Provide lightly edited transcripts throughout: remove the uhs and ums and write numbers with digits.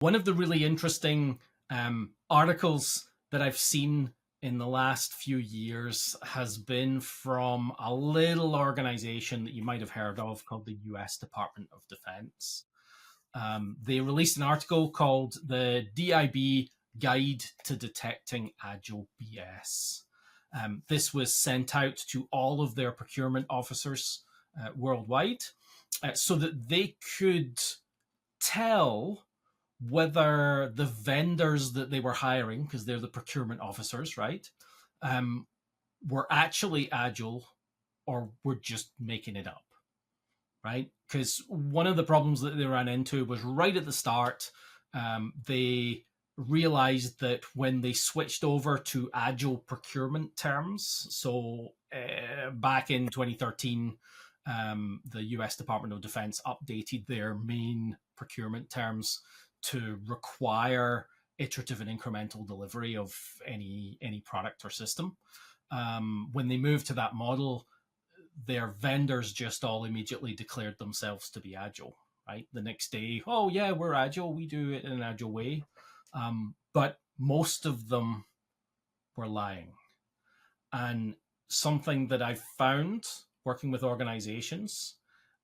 One of the really interesting articles that I've seen in the last few years has been from a little organization that you might have heard of called the US Department of Defense. They released an article called the DIB Guide to Detecting Agile BS. This was sent out to all of their procurement officers worldwide so that they could tell whether the vendors that they were hiring, because they're the procurement officers, right, were actually agile or were just making it up, right? Because one of the problems that they ran into was right at the start, they realized that when they switched over to agile procurement terms, so back in 2013, the US Department of Defense updated their main procurement terms to require iterative and incremental delivery of any product or system. When they moved to that model, their vendors just all immediately declared themselves to be agile, right? The next day, oh yeah, we're agile, we do it in an agile way. But most of them were lying. And something that I've found working with organizations,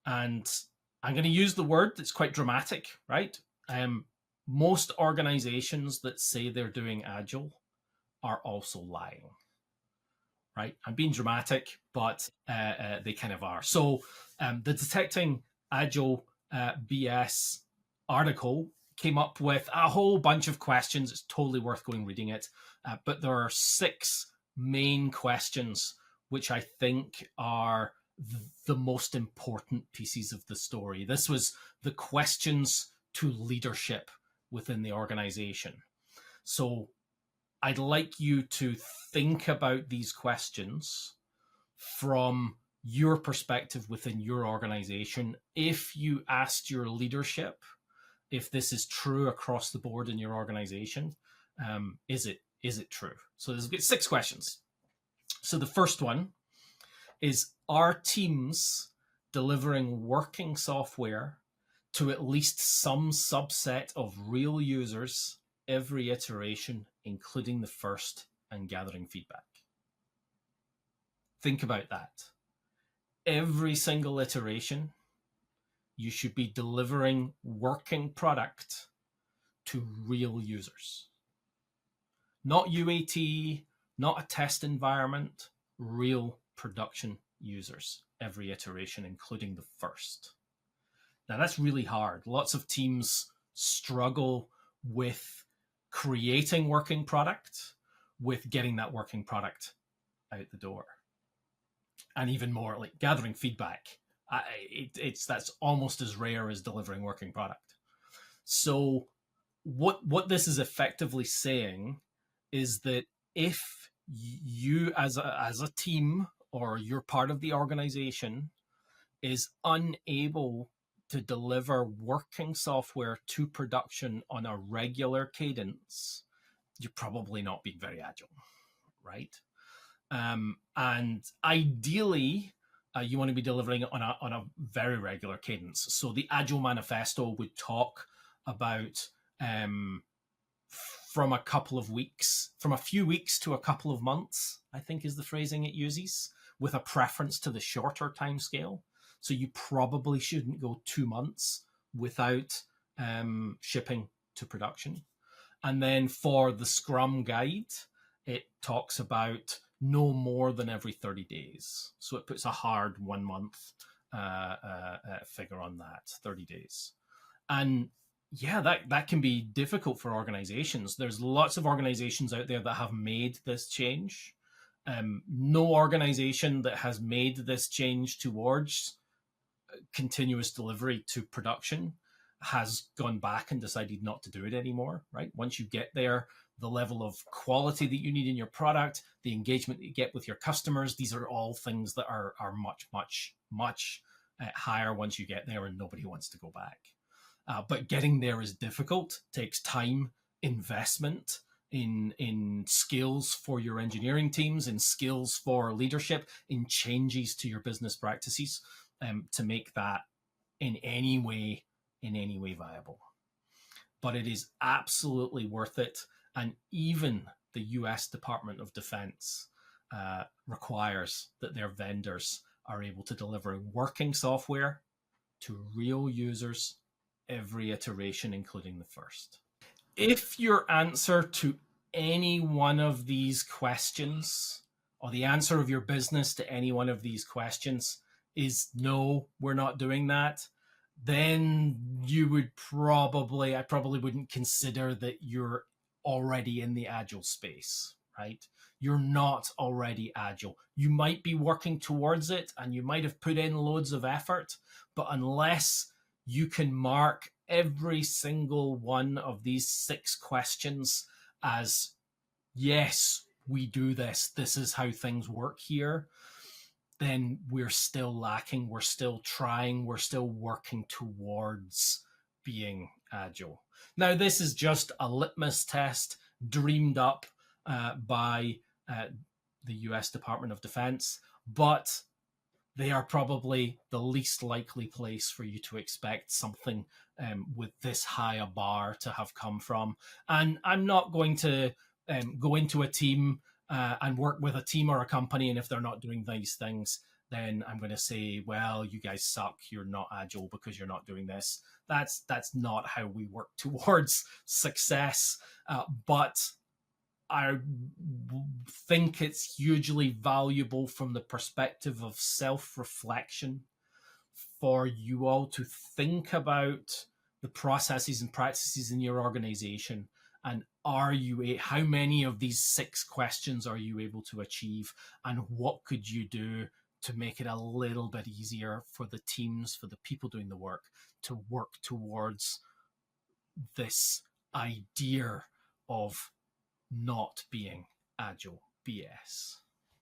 and I'm going to use the word that's quite dramatic, right? Most organizations that say they're doing agile are also lying, right? I'm being dramatic, but they kind of are. So the Detecting Agile BS article came up with a whole bunch of questions. It's totally worth going reading it. But there are 6 main questions which I think are the most important pieces of the story. This was the questions to leadership within the organization. So I'd like you to think about these questions from your perspective within your organization. If you asked your leadership if this is true across the board in your organization, is it true? So there's 6 questions. So the first one is, are teams delivering working software to at least some subset of real users every iteration, including the first, and gathering feedback? Think about that. Every single iteration, you should be delivering working product to real users. Not UAT, not a test environment, real production users every iteration, including the first. Now, that's really hard. Lots of teams struggle with creating working product, with getting that working product out the door. And even more, like gathering feedback. That's almost as rare as delivering working product. So what this is effectively saying is that if you as a team, or you're part of the organization, is unable to deliver working software to production on a regular cadence, you're probably not being very agile, right? And ideally, you want to be delivering on a very regular cadence. So the Agile Manifesto would talk about from a few weeks to a couple of months, I think is the phrasing it uses, with a preference to the shorter time scale. So you probably shouldn't go 2 months without shipping to production. And then for the Scrum guide, it talks about no more than every 30 days. So it puts a hard 1 month figure on that, 30 days. And yeah, that can be difficult for organizations. There's lots of organizations out there that have made this change. No organization that has made this change towards continuous delivery to production has gone back and decided not to do it anymore, right? Once you get there, the level of quality that you need in your product, the engagement that you get with your customers, these are all things that are much, much, much higher once you get there, and nobody wants to go back. But getting there is difficult, takes time, investment in skills for your engineering teams, in skills for leadership, in changes to your business practices to make that in any way viable. but it is absolutely worth it. And even the US Department of Defense requires that their vendors are able to deliver working software to real users every iteration, including the first. If your answer to any one of these questions, or the answer of your business to any one of these questions, is no, we're not doing that, then I probably wouldn't consider that you're already in the agile space, right? You're not already agile. You might be working towards it and you might have put in loads of effort, but unless you can mark every single one of these 6 questions as, yes, we do this, this is how things work here, then we're still lacking, we're still trying, we're still working towards being agile. Now, this is just a litmus test dreamed up by the US Department of Defense, but they are probably the least likely place for you to expect something with this high a bar to have come from. And I'm not going to go into a team and work with a team or a company, and if they're not doing these things, then I'm going to say, well, you guys suck, you're not agile because you're not doing this. That's not how we work towards success. But I think it's hugely valuable from the perspective of self-reflection for you all to think about the processes and practices in your organization, and how many of these 6 questions are you able to achieve, and what could you do to make it a little bit easier for the teams, for the people doing the work, to work towards this idea of not being Agile BS.